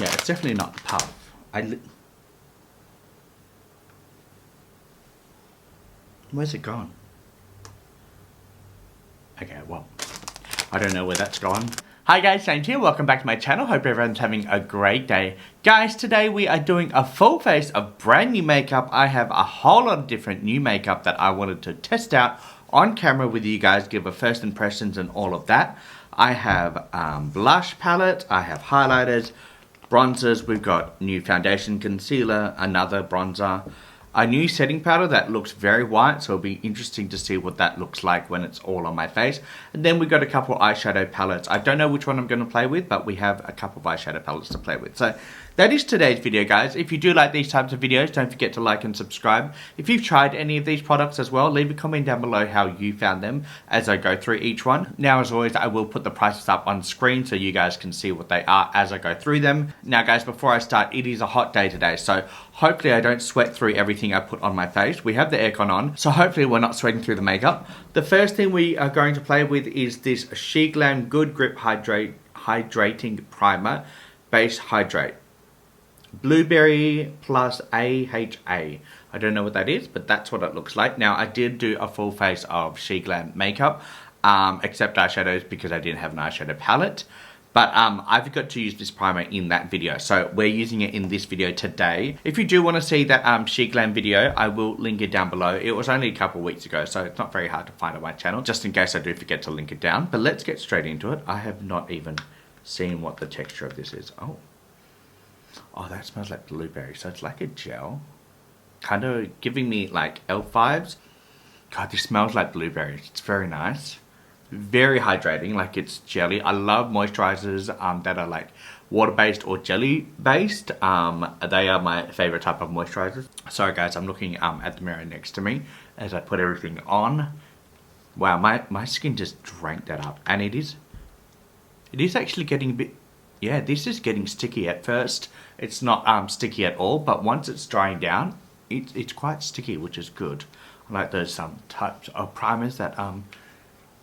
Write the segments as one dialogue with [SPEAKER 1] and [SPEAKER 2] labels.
[SPEAKER 1] Yeah, it's definitely not the puff. Where's it gone? Okay, well, I don't know where that's gone. Hi guys, Shane here, welcome back to my channel. Hope everyone's having a great day. Guys, today we are doing a full face of brand new makeup. I have a whole lot of different new makeup that I wanted to test out on camera with you guys, give a first impressions and all of that. I have blush palette, I have highlighters, bronzers, we've got new foundation, concealer, another bronzer, a new setting powder that looks very white, so it'll be interesting to see what that looks like when it's all on my face. And then we've got a couple eyeshadow palettes. I don't know which one I'm going to play with, but we have a couple of eyeshadow palettes to play with. So that is today's video, guys. If you do like these types of videos, don't forget to like and subscribe. If you've tried any of these products as well, leave a comment down below how you found them as I go through each one. Now, as always, I will put the prices up on screen so you guys can see what they are as I go through them. Now, guys, before I start, it is a hot day today, so hopefully I don't sweat through everything I put on my face. We have the aircon on, so hopefully we're not sweating through the makeup. The first thing we are going to play with is this Sheglam Good Grip Hydrating Primer Base Hydrate. Blueberry plus AHA. I don't know what that is, but that's what it looks like. Now, I did do a full face of Sheglam makeup, except eyeshadows because I didn't have an eyeshadow palette. But I forgot to use this primer in that video, so we're using it in this video today. If you do want to see that Sheglam video, I will link it down below. It was only a couple of weeks ago, so it's not very hard to find on my channel, just in case I do forget to link it down. But let's get straight into it. I have not even seen what the texture of this is. Oh, that smells like blueberry. So it's like a gel. Kind of giving me like elf vibes. God, this smells like blueberries. It's very nice. Very hydrating, like it's jelly. I love moisturizers that are like water-based or jelly-based. They are my favorite type of moisturizers. Sorry guys, I'm looking at the mirror next to me as I put everything on. Wow, my skin just drank that up. And it is actually getting a bit... Yeah, this is getting sticky at first. It's not sticky at all, but once it's drying down, it's quite sticky, which is good. I like those types of primers that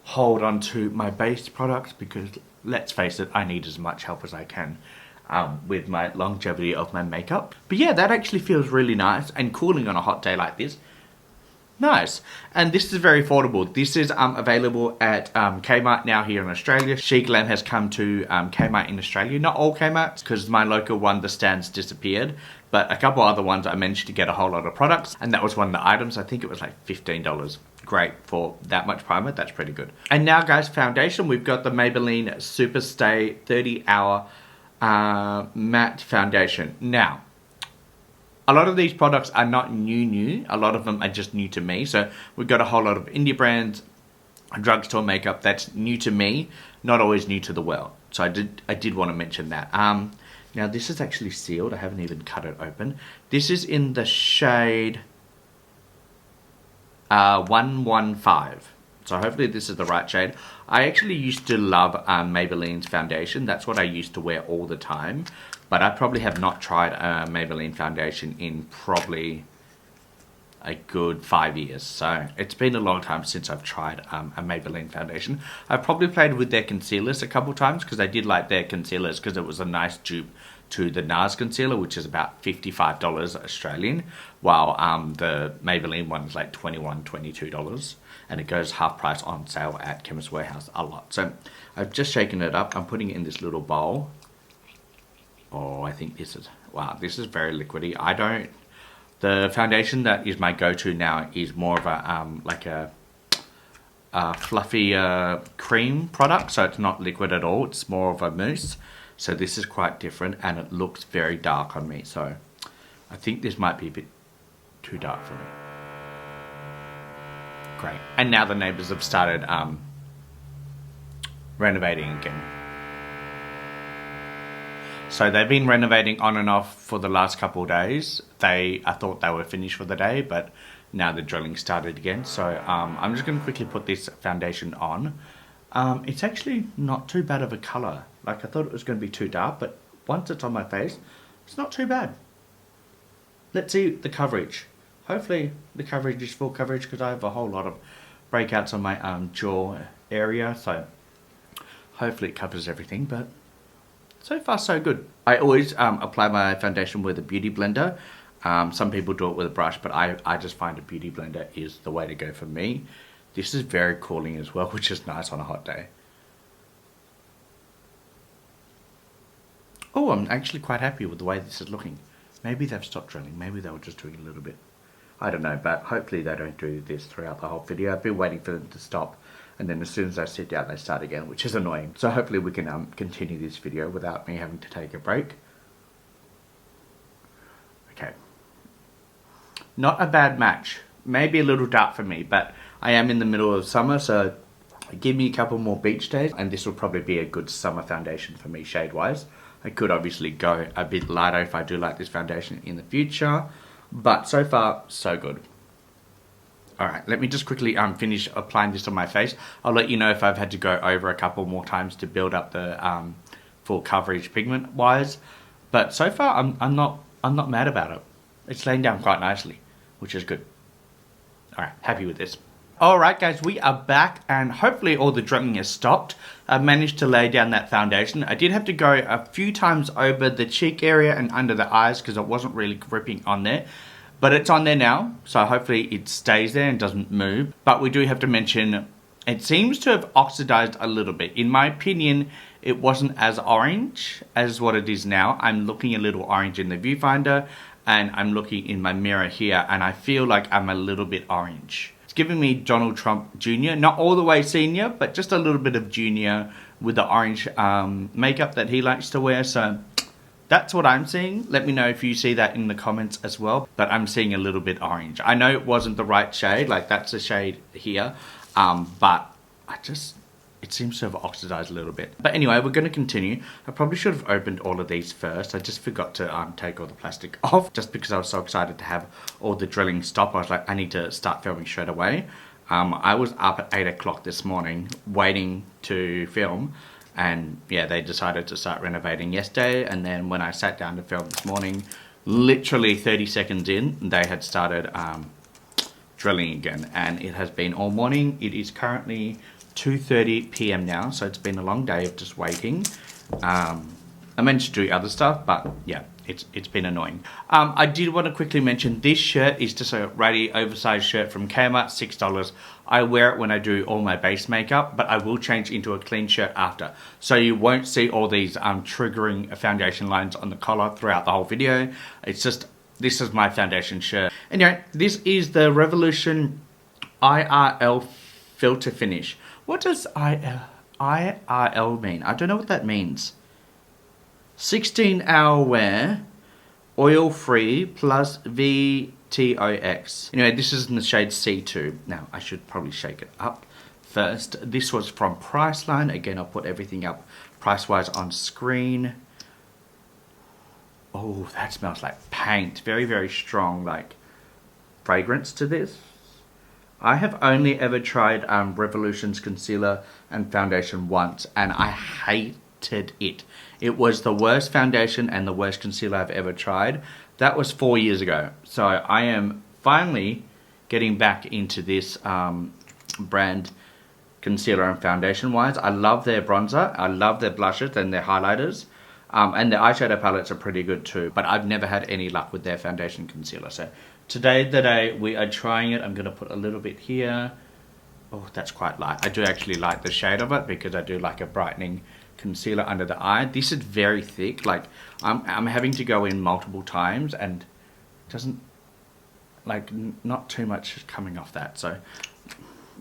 [SPEAKER 1] hold on to my base products because, let's face it, I need as much help as I can with my longevity of my makeup. But yeah, that actually feels really nice and cooling on a hot day like this. Nice. And this is very affordable. This is available at Kmart now here in Australia. Sheglam has come to Kmart in Australia. Not all Kmarts, because my local one, the stands disappeared. But a couple other ones I managed to get a whole lot of products. And that was one of the items. I think it was like $15. Great for that much primer. That's pretty good. And now, guys, foundation. We've got the Maybelline Superstay 30-Hour Matte Foundation. Now, a lot of these products are not new. A lot of them are just new to me. So we've got a whole lot of indie brands, drugstore makeup that's new to me, not always new to the world. So I did want to mention that. Now this is actually sealed. I haven't even cut it open. This is in the shade 115. So hopefully this is the right shade. I actually used to love Maybelline's foundation. That's what I used to wear all the time. But I probably have not tried a Maybelline foundation in probably a good 5 years. So it's been a long time since I've tried a Maybelline foundation. I've probably played with their concealers a couple times because I did like their concealers because it was a nice dupe to the NARS concealer, which is about $55 Australian, while the Maybelline one is like $21, $22. And it goes half price on sale at Chemist Warehouse a lot. So I've just shaken it up. I'm putting it in this little bowl. Oh, I think this is... Wow, this is very liquidy. The foundation that is my go-to now is more of a, like a fluffy cream product. So it's not liquid at all. It's more of a mousse. So this is quite different and it looks very dark on me. So I think this might be a bit too dark for me. Great. And now the neighbors have started renovating again. So they've been renovating on and off for the last couple of days. I thought they were finished for the day, but now the drilling started again. So I'm just going to quickly put this foundation on. It's actually not too bad of a colour. Like, I thought it was going to be too dark, but once it's on my face, it's not too bad. Let's see the coverage. Hopefully the coverage is full coverage because I have a whole lot of breakouts on my jaw area. So hopefully it covers everything, but so far so good. I always apply my foundation with a beauty blender. Some people do it with a brush, but I just find a beauty blender is the way to go for me. This is very cooling as well, which is nice on a hot day. Oh, I'm actually quite happy with the way this is looking. Maybe they've stopped drilling. Maybe they were just doing a little bit. I don't know, but hopefully they don't do this throughout the whole video. I've been waiting for them to stop, and then as soon as I sit down, they start again, which is annoying. So hopefully we can continue this video without me having to take a break. Okay. Not a bad match. Maybe a little dark for me, but I am in the middle of summer, so give me a couple more beach days, and this will probably be a good summer foundation for me shade-wise. I could obviously go a bit lighter if I do like this foundation in the future, but so far, so good. Alright, let me just quickly finish applying this on my face. I'll let you know if I've had to go over a couple more times to build up the full coverage pigment-wise. But so far, I'm not mad about it. It's laying down quite nicely, which is good. Alright, happy with this. Alright guys, we are back and hopefully all the drilling has stopped. I managed to lay down that foundation. I did have to go a few times over the cheek area and under the eyes because it wasn't really gripping on there. But it's on there now, so hopefully it stays there and doesn't move. But we do have to mention, it seems to have oxidized a little bit. In my opinion, it wasn't as orange as what it is now. I'm looking a little orange in the viewfinder and I'm looking in my mirror here and I feel like I'm a little bit orange. It's giving me Donald Trump Jr., not all the way senior, but just a little bit of junior with the orange makeup that he likes to wear. So that's what I'm seeing. Let me know if you see that in the comments as well. But I'm seeing a little bit orange. I know it wasn't the right shade, like that's the shade here. But it seems to have oxidized a little bit. But anyway, we're going to continue. I probably should have opened all of these first. I just forgot to take all the plastic off just because I was so excited to have all the drilling stop. I was like, I need to start filming straight away. I was up at 8 o'clock this morning waiting to film. And yeah, they decided to start renovating yesterday. And then when I sat down to film this morning, literally 30 seconds in, they had started drilling again. And it has been all morning. It is currently 2:30 p.m. now, so it's been a long day of just waiting. I managed to do other stuff, but yeah, it's been annoying. I did want to quickly mention this shirt is just a ratty oversized shirt from Kmart, $6. I wear it when I do all my base makeup, but I will change into a clean shirt after. So you won't see all these triggering foundation lines on the collar throughout the whole video. It's just, this is my foundation shirt. Anyway, this is the Revolution IRL Filter Finish. What does IRL mean? I don't know what that means. 16-hour wear, oil-free, plus VTOX. Anyway, this is in the shade C2. Now, I should probably shake it up first. This was from Priceline. Again, I'll put everything up price-wise on screen. Oh, that smells like paint. Very, very strong, like, fragrance to this. I have only ever tried Revolution's concealer and foundation once, and I hated it. It was the worst foundation and the worst concealer I've ever tried. That was 4 years ago. So I am finally getting back into this brand concealer and foundation wise. I love their bronzer. I love their blushes and their highlighters. And their eyeshadow palettes are pretty good too. But I've never had any luck with their foundation concealer. So today the day we are trying it. I'm going to put a little bit here. Oh, that's quite light. I do actually like the shade of it because I do like a brightening concealer under the eye. This is very thick. Like I'm having to go in multiple times and it doesn't, like, not too much coming off that. So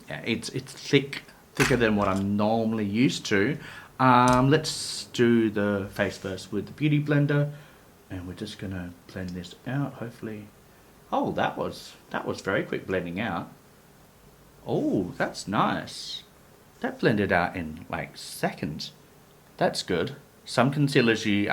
[SPEAKER 1] yeah, it's thicker than what I'm normally used to. Let's do the face first with the beauty blender, and we're just gonna blend this out. Hopefully, oh, that was very quick blending out. Oh, that's nice. That blended out in like seconds. That's good. Some concealers you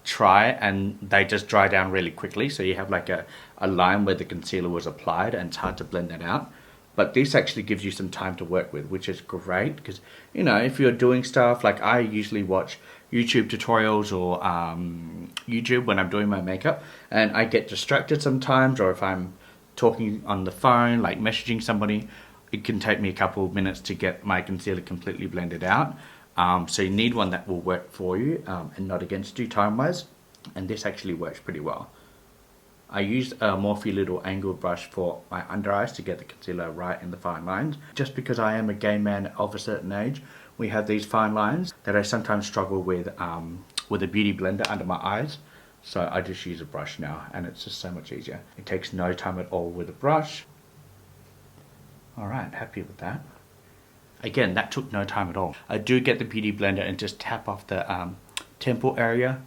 [SPEAKER 1] try and they just dry down really quickly, so you have like a line where the concealer was applied and it's hard to blend that out. But this actually gives you some time to work with, which is great because, you know, if you're doing stuff, like I usually watch YouTube tutorials or YouTube when I'm doing my makeup, and I get distracted sometimes, or if I'm talking on the phone, like messaging somebody, it can take me a couple of minutes to get my concealer completely blended out. So you need one that will work for you and not against you time-wise. And this actually works pretty well. I used a Morphe little angled brush for my under eyes to get the concealer right in the fine lines. Just because I am a gay man of a certain age, we have these fine lines that I sometimes struggle with a beauty blender under my eyes. So I just use a brush now, and it's just so much easier. It takes no time at all with a brush. Alright, happy with that. Again, that took no time at all. I do get the beauty blender and just tap off the temple area,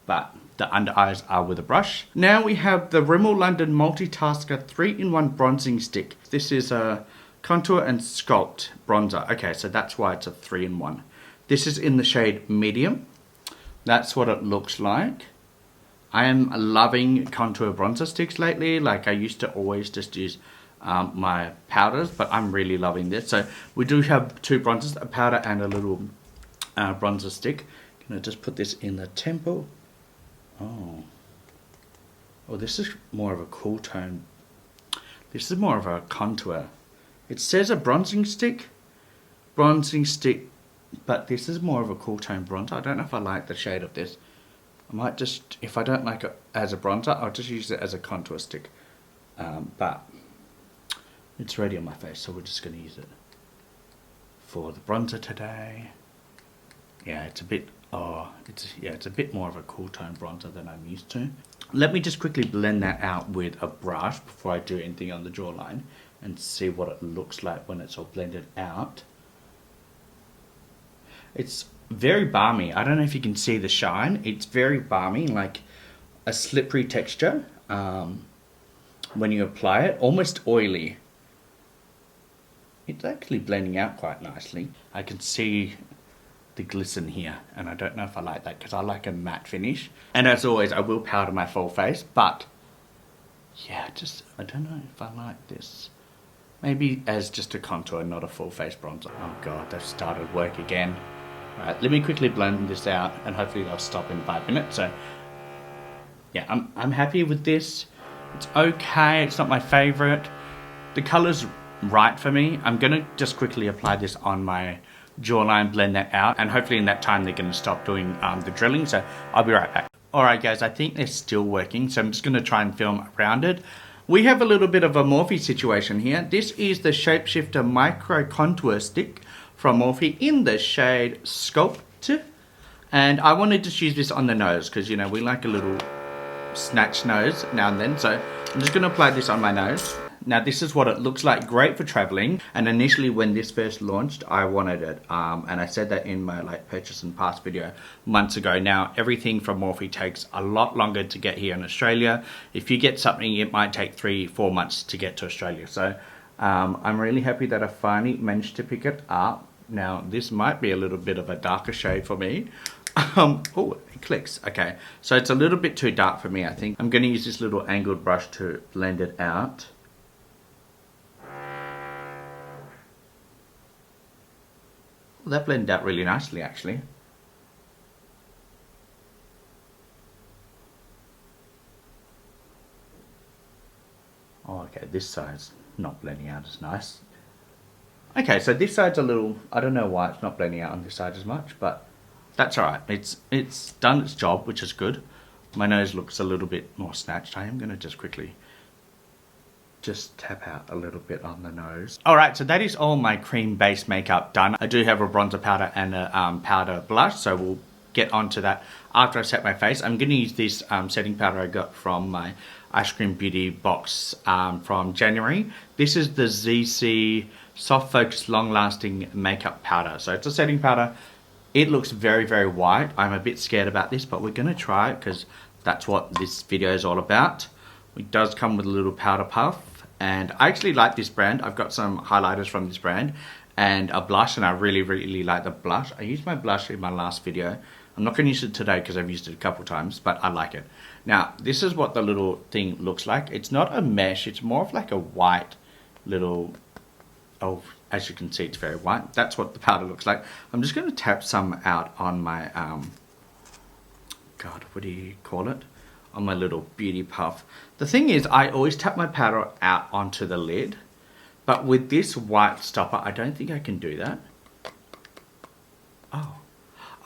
[SPEAKER 1] but the under eyes are with a brush. Now we have the Rimmel London Multitasker 3-in-1 Bronzing Stick. This is a Contour and Sculpt bronzer. Okay, so that's why it's a 3-in-1. This is in the shade Medium. That's what it looks like. I am loving contour bronzer sticks lately. Like I used to always just use my powders, but I'm really loving this. So we do have two bronzers, a powder and a little bronzer stick. Gonna just put this in the temple. Oh, this is more of a cool tone. This is more of a contour. It says a bronzing stick, but this is more of a cool tone bronzer. I don't know if I like the shade of this. I might just, if I don't like it as a bronzer, I'll just use it as a contour stick. But it's ready on my face, so we're just going to use it for the bronzer today. Yeah, it's a bit, it's a bit more of a cool tone bronzer than I'm used to. Let me just quickly blend that out with a brush before I do anything on the jawline and see what it looks like when it's all blended out. It's very balmy. I don't know if you can see the shine. It's very balmy, like a slippery texture when you apply it, almost oily. It's actually blending out quite nicely. I can see the glisten here, and I don't know if I like that because I like a matte finish. And as always, I will powder my full face, but yeah, I don't know if I like this. Maybe as just a contour, not a full face bronzer. Oh god, they've started work again. Alright, let me quickly blend this out and hopefully they'll stop in 5 minutes. So yeah, I'm happy with this. It's okay, it's not my favorite. The color's right for me. I'm gonna just quickly apply this on my jawline, blend that out, and hopefully in that time they're gonna stop doing the drilling, so I'll be right back. Alright guys, I think they're still working, so I'm just gonna try and film around it. We have a little bit of a Morphe situation here. This is the Shapeshifter Micro Contour Stick from Morphe in the shade Sculpted. And I wanted to use this on the nose because, you know, we like a little snatch nose now and then. So I'm just going to apply this on my nose. Now this is what it looks like, great for traveling. And initially when this first launched, I wanted it. And I said that in my purchase and pass video months ago. Now everything from Morphe takes a lot longer to get here in Australia. If you get something, it might take 3-4 months to get to Australia. So I'm really happy that I finally managed to pick it up. Now this might be a little bit of a darker shade for me. Oh, it clicks. Okay, so it's a little bit too dark for me, I think. I'm going to use this little angled brush to blend it out. Well, that blended out really nicely, actually. Oh, okay, this side's not blending out as nice. Okay, so this side's a little, I don't know why it's not blending out on this side as much, but that's alright. It's done its job, which is good. My nose looks a little bit more snatched. I am going to just quickly just tap out a little bit on the nose. Alright, so that is all my cream based makeup done. I do have a bronzer powder and a powder blush, so we'll get onto that after I set my face. I'm going to use this setting powder I got from my Ice Cream Beauty box from January. This is the Zeesea Soft Focus Long Lasting Makeup Powder. So it's a setting powder. It looks very, very white. I'm a bit scared about this, but we're going to try it because that's what this video is all about. It does come with a little powder puff, and I actually like this brand. I've got some highlighters from this brand and a blush, and I really, really like the blush. I used my blush in my last video. I'm not going to use it today because I've used it a couple times, but I like it. Now, this is what the little thing looks like. It's not a mesh. It's more of like a white little... Oh, as you can see, it's very white. That's what the powder looks like. I'm just going to tap some out on my, God, what do you call it? On my little beauty puff. The thing is, I always tap my powder out onto the lid, but with this white stopper, I don't think I can do that. Oh,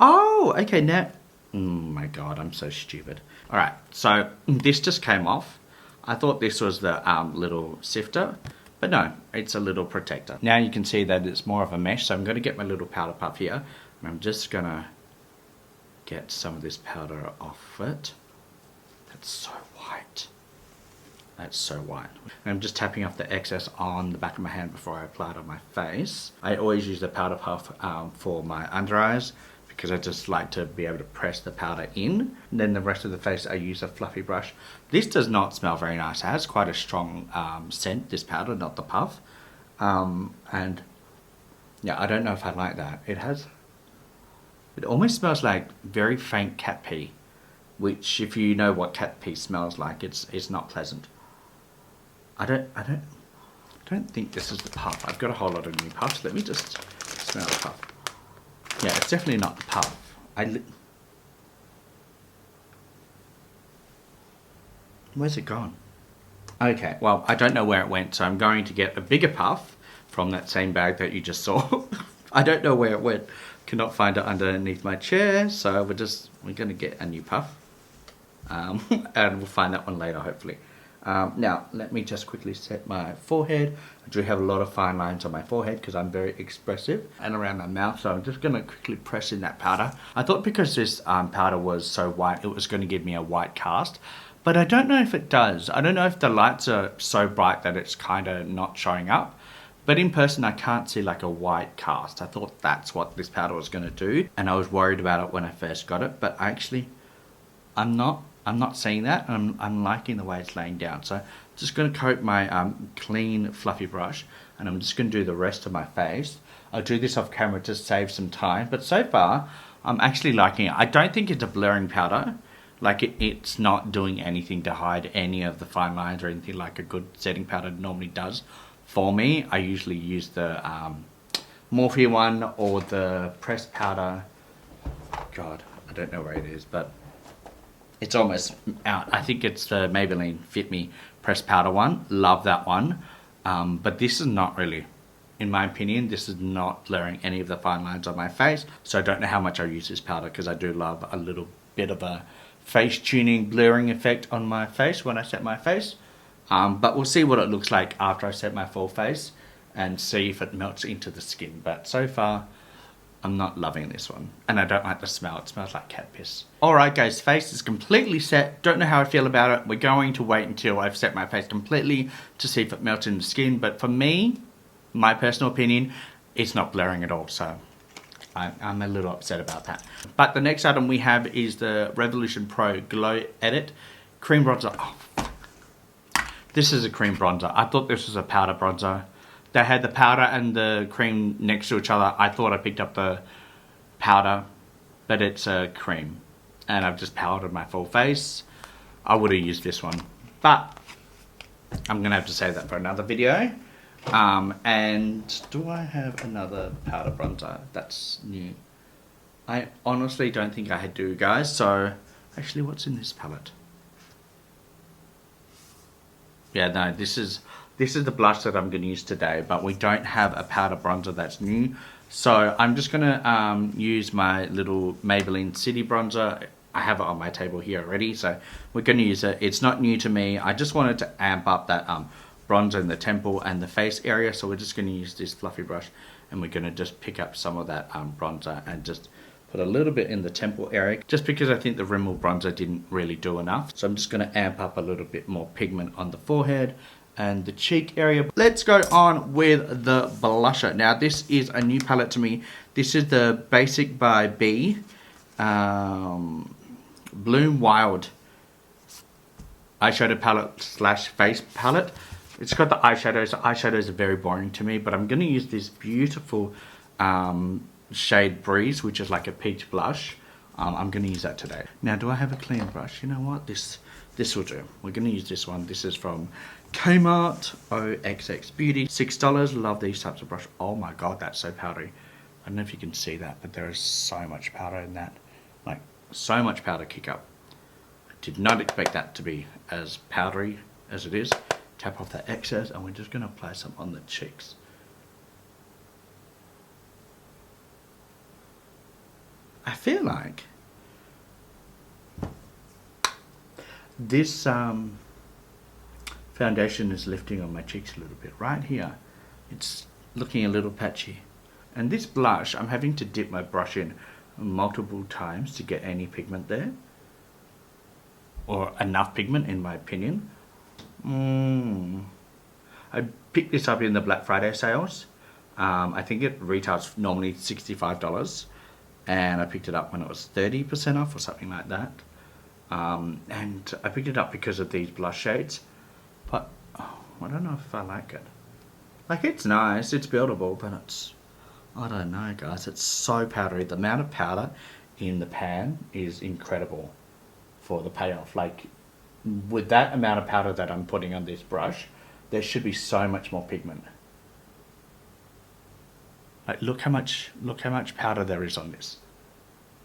[SPEAKER 1] Oh, okay, now... Oh my god, I'm so stupid. Alright, so this just came off. I thought this was the little sifter, but no, it's a little protector. Now you can see that it's more of a mesh, so I'm going to get my little powder puff here. And I'm just going to get some of this powder off it. That's so white. That's so white. I'm just tapping off the excess on the back of my hand before I apply it on my face. I always use the powder puff for my under eyes, because I just like to be able to press the powder in. And then the rest of the face I use a fluffy brush. This does not smell very nice. It has quite a strong scent, this powder, not the puff. And yeah, I don't know if I like that. It almost smells like very faint cat pee, which if you know what cat pee smells like, it's not pleasant. I don't think this is the puff. I've got a whole lot of new puffs. Let me just smell the puff. Yeah, it's definitely not the puff. Where's it gone? Okay, well, I don't know where it went, so I'm going to get a bigger puff from that same bag that you just saw. I don't know where it went. Cannot find it underneath my chair, so we're going to get a new puff. And we'll find that one later, hopefully. Now, let me just quickly set my forehead. I do have a lot of fine lines on my forehead because I'm very expressive, and around my mouth, so I'm just going to quickly press in that powder. I thought because this powder was so white, it was going to give me a white cast, but I don't know if it does. I don't know if the lights are so bright that it's kind of not showing up, but in person I can't see like a white cast. I thought that's what this powder was going to do, and I was worried about it when I first got it, but actually I'm not seeing that, and I'm liking the way it's laying down. So I'm just going to coat my clean fluffy brush, and I'm just going to do the rest of my face. I'll do this off camera to save some time, but so far I'm actually liking it. I don't think it's a blurring powder. Like it's not doing anything to hide any of the fine lines or anything like a good setting powder normally does for me. I usually use the Morphe one or the pressed powder. God, I don't know where it is, but it's almost out. I think it's the Maybelline Fit Me pressed powder one. Love that one. But this is not really, in my opinion, this is not blurring any of the fine lines on my face. So I don't know how much I use this powder, because I do love a little bit of a face tuning blurring effect on my face when I set my face. But we'll see what it looks like after I set my full face and see if it melts into the skin. But so far, I'm not loving this one, and I don't like the smell. It smells like cat piss. Alright guys, face is completely set. Don't know how I feel about it. We're going to wait until I've set my face completely to see if it melts in the skin, but for me, my personal opinion, it's not blurring at all, so I'm a little upset about that. But the next item we have is the Revolution Pro Glow Edit Cream Bronzer. Oh, this is a cream bronzer. I thought this was a powder bronzer. They had the powder and the cream next to each other. I thought I picked up the powder, but it's a cream. And I've just powdered my full face. I would have used this one, but I'm going to have to save that for another video. And do I have another powder bronzer that's new? I honestly don't think I do, guys. So, actually, what's in this palette? Yeah, no, this is the blush that I'm going to use today, but we don't have a powder bronzer that's new. So I'm just going to use my little Maybelline City bronzer. I have it on my table here already, so we're going to use it. It's not new to me. I just wanted to amp up that bronzer in the temple and the face area, so we're just going to use this fluffy brush, and we're going to just pick up some of that bronzer and just put a little bit in the temple area, just because I think the Rimmel bronzer didn't really do enough. So I'm just going to amp up a little bit more pigment on the forehead and the cheek area. Let's go on with the blusher. Now this is a new palette to me. This is the Basic by B Bloom Wild eyeshadow palette slash face palette. It's got the eyeshadows. The eyeshadows are very boring to me, but I'm going to use this beautiful shade Breeze, which is like a peach blush. I'm going to use that today. Now, do I have a clean brush? You know what? This will do. We're going to use this one. This is from Kmart OXX Beauty. $6. Love these types of brush. Oh my god, that's so powdery. I don't know if you can see that, but there is so much powder in that. Like, so much powder kick up. I did not expect that to be as powdery as it is. Tap off that excess, and we're just going to apply some on the cheeks. I feel like this foundation is lifting on my cheeks a little bit. Right here, it's looking a little patchy. And this blush, I'm having to dip my brush in multiple times to get any pigment there. Or enough pigment, in my opinion. I picked this up in the Black Friday sales. I think it retails normally $65. And I picked it up when it was 30% off or something like that. And I picked it up because of these blush shades. But I don't know if I like it. Like, it's nice, it's buildable, but it's, I don't know guys, it's so powdery. The amount of powder in the pan is incredible for the payoff. Like, with that amount of powder that I'm putting on this brush, there should be so much more pigment. Like, look how much powder there is on this.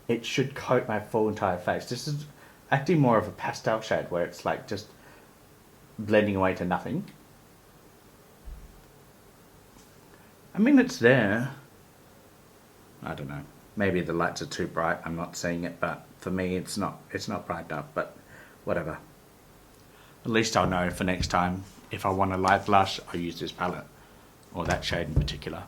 [SPEAKER 1] It should coat my full entire face. This is acting more of a pastel shade where it's like just blending away to nothing. I mean, it's there. I don't know. Maybe the lights are too bright. I'm not seeing it, but for me, it's not bright enough. But whatever. At least I'll know for next time if I want a light blush, I'll use this palette or that shade in particular.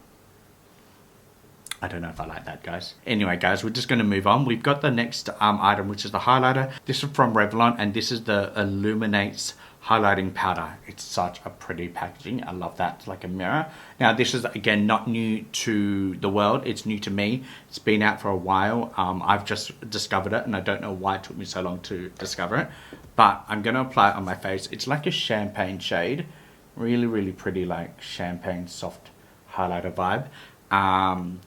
[SPEAKER 1] I don't know if I like that, guys. Anyway, guys, we're just going to move on. We've got the next item, which is the highlighter. This is from Revlon, and this is the Illuminance highlighting powder. It's such a pretty packaging. I love that. It's like a mirror. Now, this is, again, not new to the world. It's new to me. It's been out for a while. I've just discovered it, and I don't know why it took me so long to discover it. But I'm going to apply it on my face. It's like a champagne shade. Really, really pretty, like champagne soft highlighter vibe.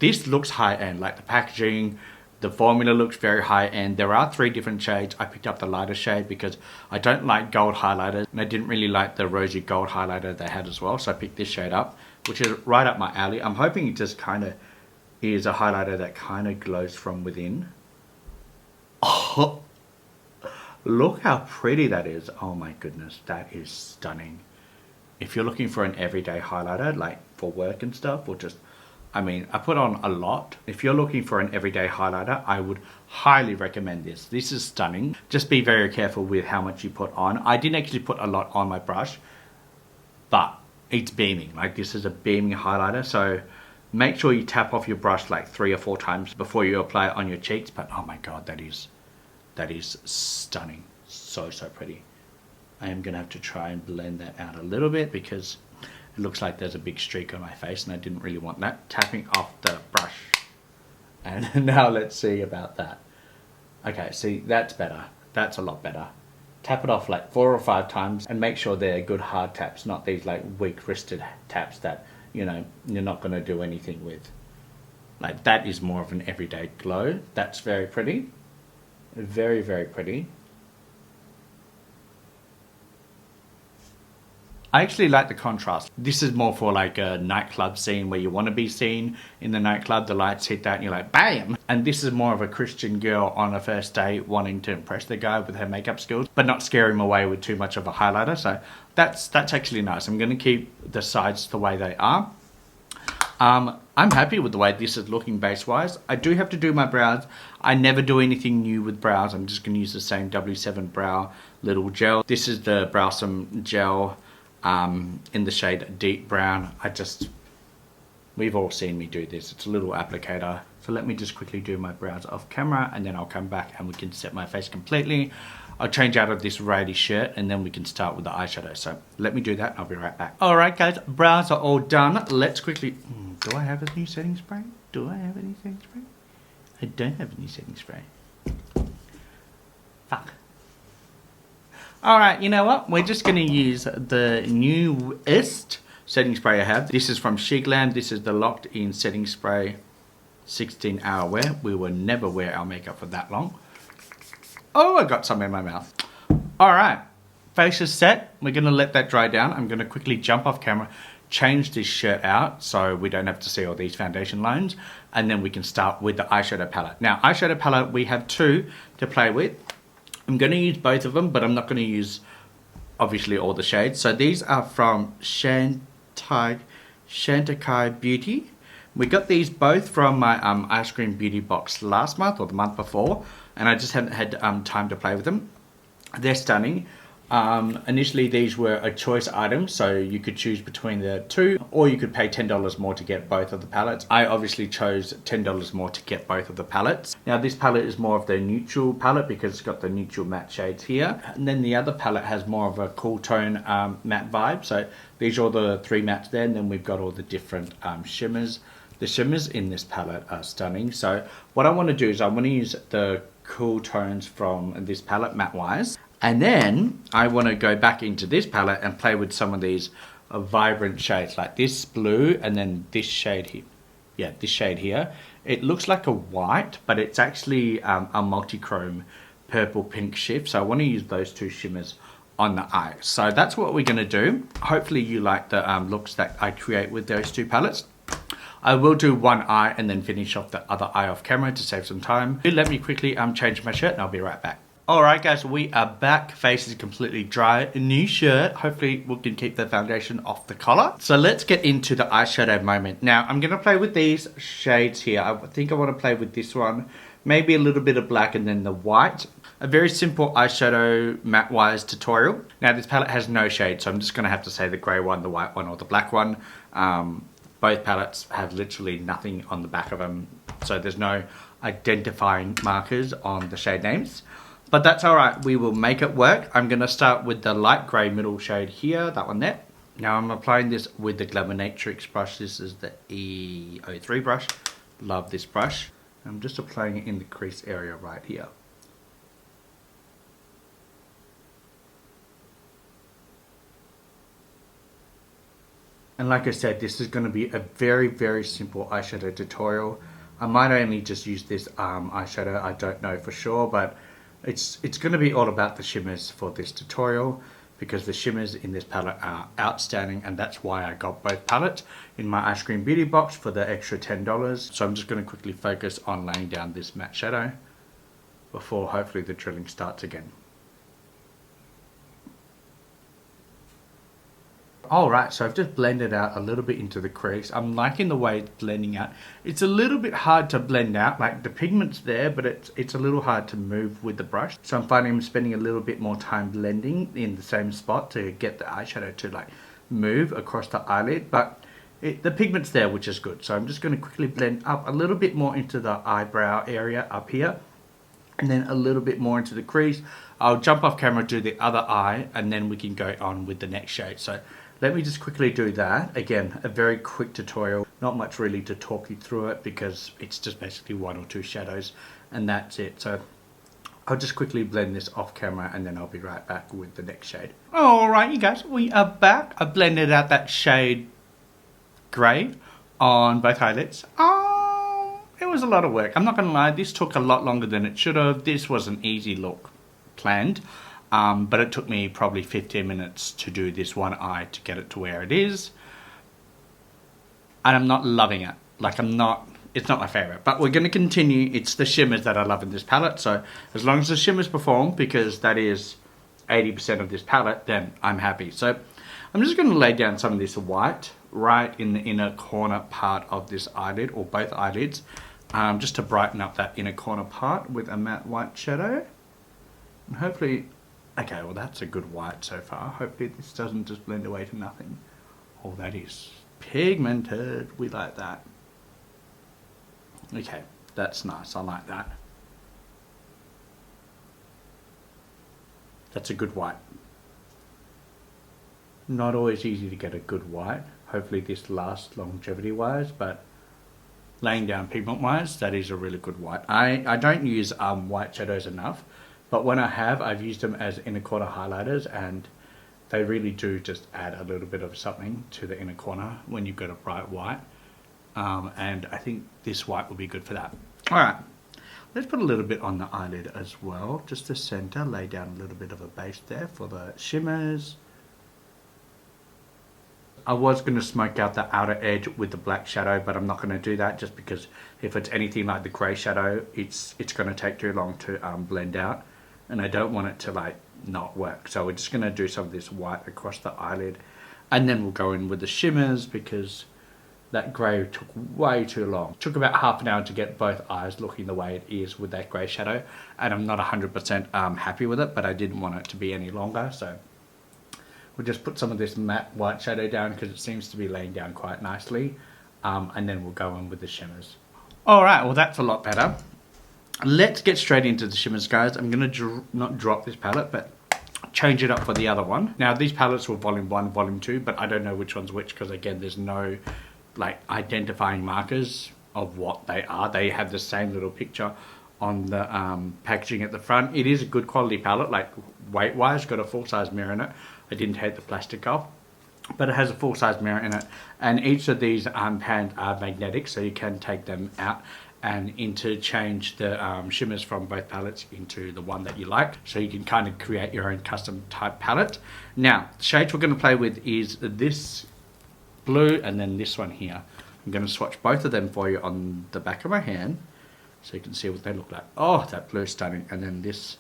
[SPEAKER 1] This looks high-end, like the packaging, the formula looks very high-end. There are 3 different shades. I picked up the lighter shade because I don't like gold highlighters, and I didn't really like the rosy gold highlighter they had as well, so I picked this shade up, which is right up my alley. I'm hoping it just kind of is a highlighter that kind of glows from within. Oh, look how pretty that is. Oh my goodness, that is stunning. If you're looking for an everyday highlighter, like for work and stuff, or just, I mean, I put on a lot. If you're looking for an everyday highlighter, I would highly recommend this. This is stunning. Just be very careful with how much you put on. I didn't actually put a lot on my brush, but it's beaming. Like, this is a beaming highlighter. So make sure you tap off your brush like 3 or 4 times before you apply it on your cheeks. But oh my God, that is stunning. So pretty. I am gonna have to try and blend that out a little bit because it looks like there's a big streak on my face and I didn't really want that. Tapping off the brush. And now let's see about that. Okay, see, that's better. That's a lot better. Tap it off like 4 or 5 times and make sure they're good hard taps, not these like weak wristed taps that, you know, you're not going to do anything with. Like, that is more of an everyday glow. That's very pretty. Very, very pretty. I actually like the contrast. This is more for like a nightclub scene where you want to be seen in the nightclub. The lights hit that and you're like, bam! And this is more of a Christian girl on a first date wanting to impress the guy with her makeup skills, but not scare him away with too much of a highlighter. So that's actually nice. I'm going to keep the sides the way they are. I'm happy with the way this is looking base-wise. I do have to do my brows. I never do anything new with brows. I'm just going to use the same W7 Brow Little Gel. This is the Browsome Gel. In the shade Deep Brown. We've all seen me do this. It's a little applicator. So let me just quickly do my brows off camera and then I'll come back and we can set my face completely. I'll change out of this ratty shirt and then we can start with the eyeshadow. So let me do that. I'll be right back. Alright guys, brows are all done. Let's quickly... do I have a new setting spray? Do I have any setting spray? I don't have any setting spray. Fuck. Alright, you know what? We're just going to use the newest setting spray I have. This is from Sheglam. This is the Locked In Setting Spray 16-hour wear. We will never wear our makeup for that long. Oh, I got some in my mouth. Alright, face is set. We're going to let that dry down. I'm going to quickly jump off camera, change this shirt out so we don't have to see all these foundation lines, and then we can start with the eyeshadow palette. Now, eyeshadow palette, we have 2 to play with. I'm going to use both of them, but I'm not going to use, obviously, all the shades. So these are from Chantico Beauty. We got these both from my ice cream beauty box last month or the month before, and I just haven't had time to play with them. They're stunning. Initially these were a choice item, so you could choose between the two, or you could pay $10 more to get both of the palettes. I obviously chose $10 more to get both of the palettes. Now this palette is more of the neutral palette because it's got the neutral matte shades here, and then the other palette has more of a cool tone matte vibe. So these are all the three mattes there, and then we've got all the different shimmers. The shimmers in this palette are stunning. So what I want to do is I want to use the cool tones from this palette matte wise, and then I want to go back into this palette and play with some of these vibrant shades like this blue, and then this shade here. Yeah, this shade here. It looks like a white, but it's actually a multi-chrome purple pink shift. So I want to use those two shimmers on the eye. So that's what we're going to do. Hopefully you like the looks that I create with those two palettes. I will do one eye and then finish off the other eye off camera to save some time. Let me quickly change my shirt and I'll be right back. Alright guys, we are back. Face is completely dry. A new shirt. Hopefully we can keep the foundation off the collar. So let's get into the eyeshadow moment. Now I'm going to play with these shades here. I think I want to play with this one. Maybe a little bit of black and then the white. A very simple eyeshadow matte wise tutorial. Now this palette has no shade, so I'm just going to have to say the grey one, the white one or the black one. Both palettes have literally nothing on the back of them, so there's no identifying markers on the shade names. But that's alright, we will make it work. I'm going to start with the light grey middle shade here, that one there. Now I'm applying this with the Glamour-Natrix brush. This is the E03 brush. Love this brush. I'm just applying it in the crease area right here. And like I said, this is going to be a very, very simple eyeshadow tutorial. I might only just use this eyeshadow, I don't know for sure, but it's going to be all about the shimmers for this tutorial, because the shimmers in this palette are outstanding, and that's why I got both palettes in my ice cream beauty box for the extra $10. So I'm just going to quickly focus on laying down this matte shadow before hopefully the drilling starts again. Alright, so I've just blended out a little bit into the crease. I'm liking the way it's blending out. It's a little bit hard to blend out, like the pigment's there, but it's a little hard to move with the brush. So I'm finding I'm spending a little bit more time blending in the same spot to get the eyeshadow to like move across the eyelid, but the pigment's there, which is good. So I'm just going to quickly blend up a little bit more into the eyebrow area up here, and then a little bit more into the crease. I'll jump off camera, do the other eye, and then we can go on with the next shade. So let me just quickly do that. Again, a very quick tutorial. Not much really to talk you through it because it's just basically one or two shadows and that's it. So I'll just quickly blend this off camera and then I'll be right back with the next shade. Alright you guys, we are back. I blended out that shade grey on both eyelids. It was a lot of work. I'm not going to lie, this took a lot longer than it should have. This was an easy look planned. But it took me probably 15 minutes to do this one eye to get it to where it is. And I'm not loving it. Like it's not my favorite. But we're going to continue. It's the shimmers that I love in this palette. So as long as the shimmers perform, because that is 80% of this palette, then I'm happy. So I'm just going to lay down some of this white right in the inner corner part of this eyelid, or both eyelids, just to brighten up that inner corner part with a matte white shadow. And hopefully... Okay, well that's a good white so far. Hopefully this doesn't just blend away to nothing. Oh, that is pigmented. We like that. Okay, that's nice. I like that. That's a good white. Not always easy to get a good white. Hopefully this lasts longevity-wise, but laying down pigment-wise, that is a really good white. I don't use white shadows enough. But when I have, I've used them as inner corner highlighters, and they really do just add a little bit of something to the inner corner when you've got a bright white. And I think this white will be good for that. Alright, let's put a little bit on the eyelid as well, just the center, lay down a little bit of a base there for the shimmers. I was going to smoke out the outer edge with the black shadow, but I'm not going to do that just because if it's anything like the grey shadow, it's going to take too long to blend out. And I don't want it to like not work. So we're just going to do some of this white across the eyelid. And then we'll go in with the shimmers because That grey took way too long. Took about half an hour to get both eyes looking the way it is with that grey shadow. And I'm not 100% happy with it, but I didn't want it to be any longer. So we'll just put some of this matte white shadow down because it seems to be laying down quite nicely. And then we'll go in with the shimmers. Alright, well that's a lot better. Let's get straight into the shimmers, guys. I'm going to not drop this palette, but change it up for the other one. Now these palettes were volume 1, volume 2, but I don't know which one's which because again there's no like identifying markers of what they are. They have the same little picture on the packaging at the front. It is a good quality palette, like weight wise, got a full size mirror in it. I didn't take the plastic off, but it has a full size mirror in it, and each of these pans are magnetic, so you can take them out and interchange the shimmers from both palettes into the one that you like, so you can kind of create your own custom type palette. Now the shades we're going to play with is this blue and then this one here. I'm going to swatch both of them for you on the back of my hand so you can see what they look like. Oh, that blue is stunning. And then this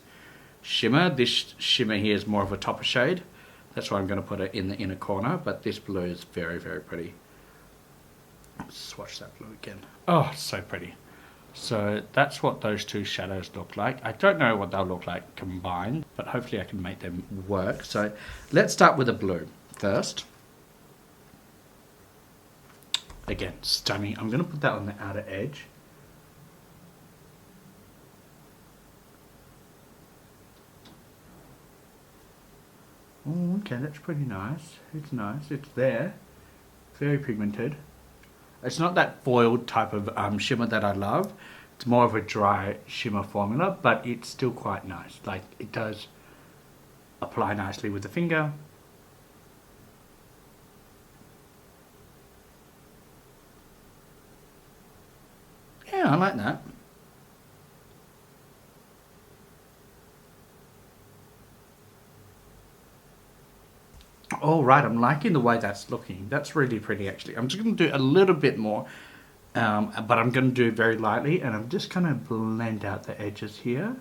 [SPEAKER 1] shimmer here is more of a topper shade. That's why I'm going to put it in the inner corner, but this blue is very, very pretty. Swatch that blue again. Oh, it's so pretty. So that's what those two shadows look like. I don't know what they'll look like combined, but hopefully I can make them work. So let's start with the blue first. Again, stunning. I'm going to put that on the outer edge. Oh, okay, that's pretty nice. It's nice. It's there. Very pigmented. It's not that foiled type of shimmer that I love. It's more of a dry shimmer formula, but it's still quite nice. Like, it does apply nicely with the finger. Yeah, I like that. All right, I'm liking the way that's looking. That's really pretty, actually. I'm just going to do a little bit more, but I'm going to do it very lightly, and I'm just going to blend out the edges here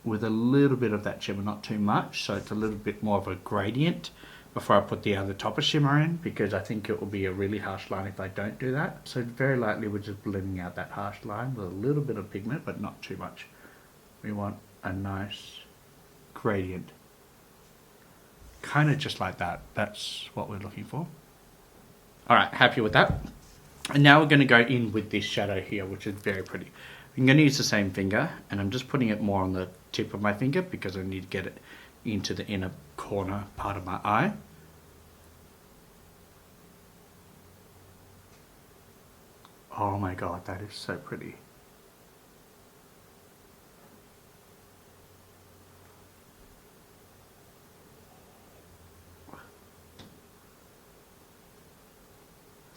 [SPEAKER 1] with a little bit of that shimmer, not too much, so it's a little bit more of a gradient before I put the other topper shimmer in, because I think it will be a really harsh line if I don't do that. So very lightly we're just blending out that harsh line with a little bit of pigment, but not too much. We want a nice gradient. Kind of just like that. That's what we're looking for. Alright, happy with that. And now we're going to go in with this shadow here, which is very pretty. I'm going to use the same finger, and I'm just putting it more on the tip of my finger because I need to get it into the inner corner part of my eye. Oh my god, that is so pretty.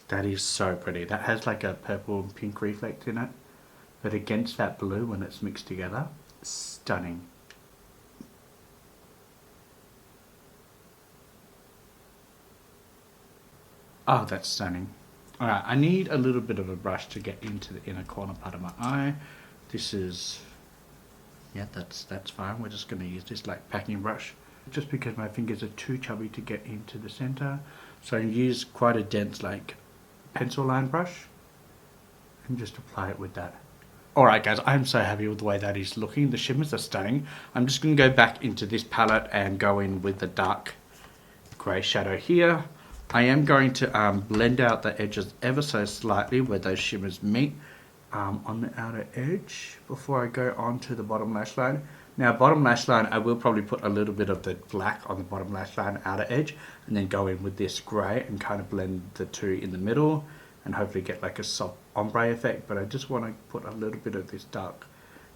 [SPEAKER 1] That is so pretty. That has like a purple and pink reflect in it, but against that blue when it's mixed together, stunning. Oh, that's stunning. Alright, I need a little bit of a brush to get into the inner corner part of my eye. This is, yeah, that's fine. We're just going to use this like packing brush, just because my fingers are too chubby to get into the center. So I use quite a dense like pencil line brush and just apply it with that. Alright guys, I'm so happy with the way that is looking. The shimmers are stunning. I'm just going to go back into this palette and go in with the dark grey shadow here. I am going to blend out the edges ever so slightly where those shimmers meet on the outer edge before I go on to the bottom lash line. Now bottom lash line, I will probably put a little bit of the black on the bottom lash line outer edge and then go in with this grey and kind of blend the two in the middle and hopefully get like a soft ombre effect. But I just want to put a little bit of this dark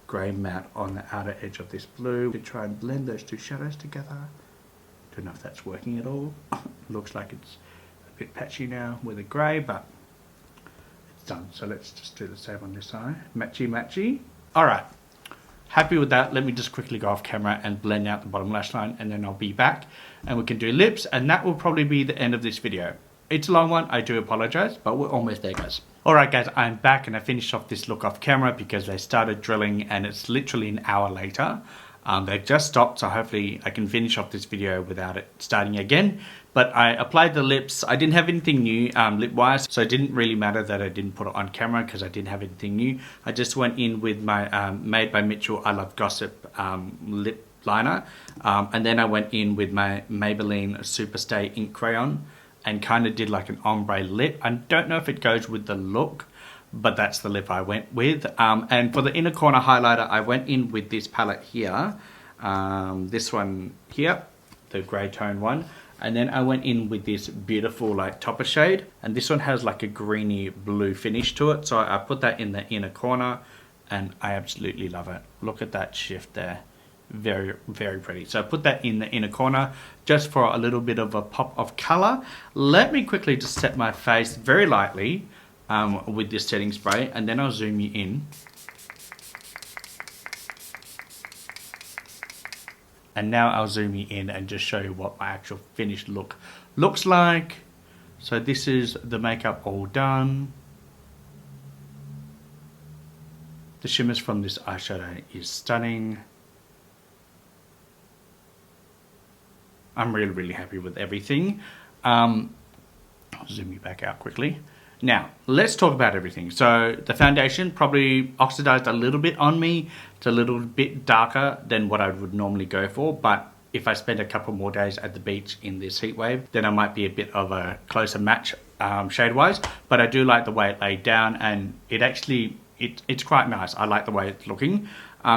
[SPEAKER 1] grey matte on the outer edge of this blue to try and blend those two shadows together. Don't know if that's working at all. Looks like it's a bit patchy now with the grey, but it's done. So let's just do the same on this eye. Matchy matchy. Alright, happy with that. Let me just quickly go off camera and blend out the bottom lash line, and then I'll be back and we can do lips, and that will probably be the end of this video. It's a long one, I do apologise, but we're almost there guys. Alright guys, I'm back and I finished off this look off camera because they started drilling and it's literally an hour later. They've just stopped, so hopefully I can finish off this video without it starting again. But I applied the lips. I didn't have anything new lip-wise, so it didn't really matter that I didn't put it on camera because I didn't have anything new. I just went in with my Made by Mitchell I Love Gossip lip liner. And then I went in with my Maybelline Superstay ink crayon and kind of did like an ombre lip. I don't know if it goes with the look, but that's the lip I went with. And for the inner corner highlighter, I went in with this palette here. This one here, the grey tone one. And then I went in with this beautiful like topper shade. And this one has like a greeny blue finish to it. So I put that in the inner corner and I absolutely love it. Look at that shift there. Very, very pretty. So I put that in the inner corner just for a little bit of a pop of color. Let me quickly just set my face very lightly with this setting spray, and then I'll zoom you in. And now I'll zoom you in and just show you what my actual finished look looks like. So this is the makeup all done. The shimmers from this eyeshadow is stunning. I'm really, really happy with everything. I'll zoom you back out quickly. Now, let's talk about everything. So the foundation probably oxidized a little bit on me. It's a little bit darker than what I would normally go for, but if I spend a couple more days at the beach in this heat wave, then I might be a bit of a closer match shade-wise. But I do like the way it laid down, and it actually, it's quite nice. I like the way it's looking.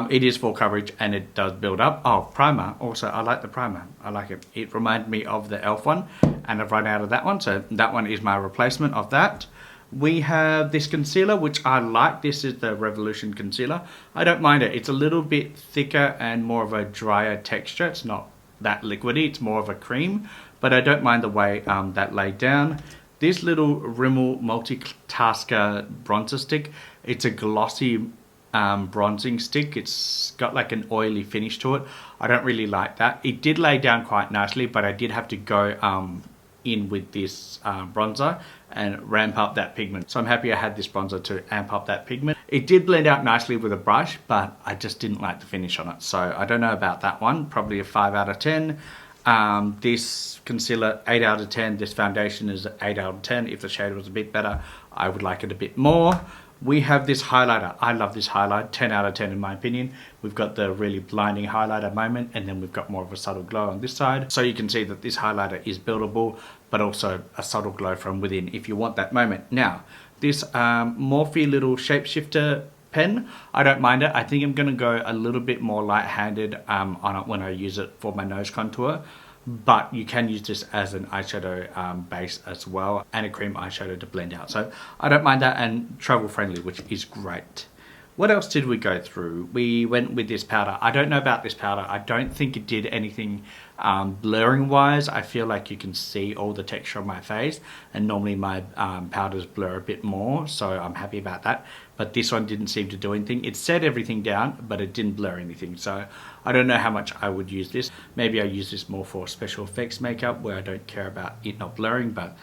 [SPEAKER 1] It is full coverage and it does build up. Oh, primer. Also, I like the primer. I like it. It reminded me of the e.l.f. one, and I've run out of that one. So that one is my replacement of that. We have this concealer, which I like. This is the Revolution concealer. I don't mind it. It's a little bit thicker and more of a drier texture. It's not that liquidy. It's more of a cream, but I don't mind the way that laid down. This little Rimmel Multitasker bronzer stick. It's a glossy bronzing stick. It's got like an oily finish to it. I don't really like that. It did lay down quite nicely, but I did have to go in with this bronzer and ramp up that pigment. So I'm happy I had this bronzer to amp up that pigment. It did blend out nicely with a brush, but I just didn't like the finish on it. So I don't know about that one. Probably a 5 out of 10. This concealer, 8 out of 10. This foundation is 8 out of 10. If the shade was a bit better, I would like it a bit more. We have this highlighter. I love this highlight, 10 out of 10 in my opinion. We've got the really blinding highlighter moment, and then we've got more of a subtle glow on this side. So you can see that this highlighter is buildable, but also a subtle glow from within if you want that moment. Now, this Morphe little shapeshifter pen, I don't mind it. I think I'm gonna go a little bit more light-handed on it when I use it for my nose contour. But you can use this as an eyeshadow base as well, and a cream eyeshadow to blend out. So I don't mind that, and travel friendly, which is great. What else did we go through? We went with this powder. I don't know about this powder. I don't think it did anything blurring wise. I feel like you can see all the texture on my face, and normally my powders blur a bit more, so I'm happy about that. But this one didn't seem to do anything. It set everything down, but it didn't blur anything. So I don't know how much I would use this. Maybe I use this more for special effects makeup where I don't care about it not blurring, but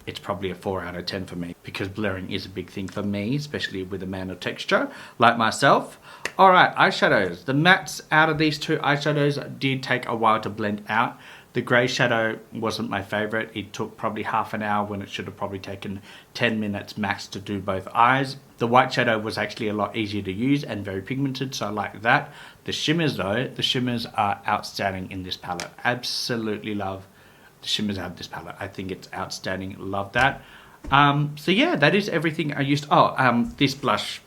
[SPEAKER 1] it's probably a 4 out of 10 for me, because blurring is a big thing for me, especially with a man of texture like myself. All right, eyeshadows. The mattes out of these two eyeshadows did take a while to blend out. The grey shadow wasn't my favorite. It took probably half an hour when it should have probably taken 10 minutes max to do both eyes. The white shadow was actually a lot easier to use and very pigmented, so I like that. The shimmers though, the shimmers are outstanding in this palette. Absolutely love the shimmers out of this palette. I think it's outstanding. Love that. So yeah, that is everything I used. This blush,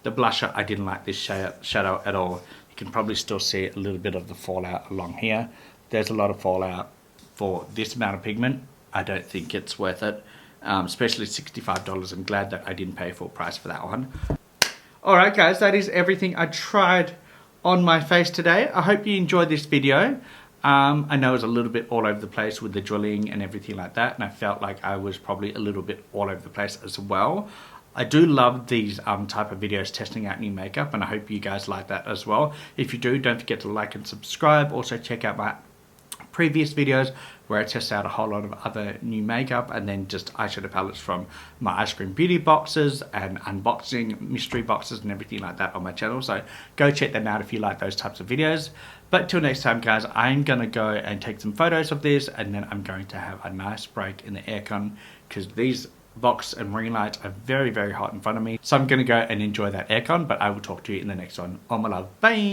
[SPEAKER 1] the blusher, I didn't like this shadow at all. You can probably still see a little bit of the fallout along here. There's a lot of fallout for this amount of pigment. I don't think it's worth it, especially $65. I'm glad that I didn't pay full price for that one. Alright guys, that is everything I tried on my face today. I hope you enjoyed this video. I know it was a little bit all over the place with the drilling and everything like that, and I felt like I was probably a little bit all over the place as well. I do love these type of videos testing out new makeup, and I hope you guys like that as well. If you do, don't forget to like and subscribe. Also check out my previous videos where I test out a whole lot of other new makeup, and then just eyeshadow palettes from my Ice Cream Beauty boxes and unboxing mystery boxes and everything like that on my channel. So go check them out if you like those types of videos. But till next time, guys, I'm gonna go and take some photos of this, and then I'm going to have a nice break in the aircon because these box and ring lights are very, very hot in front of me. So I'm gonna go and enjoy that aircon, but I will talk to you in the next one. Oh my love, bye.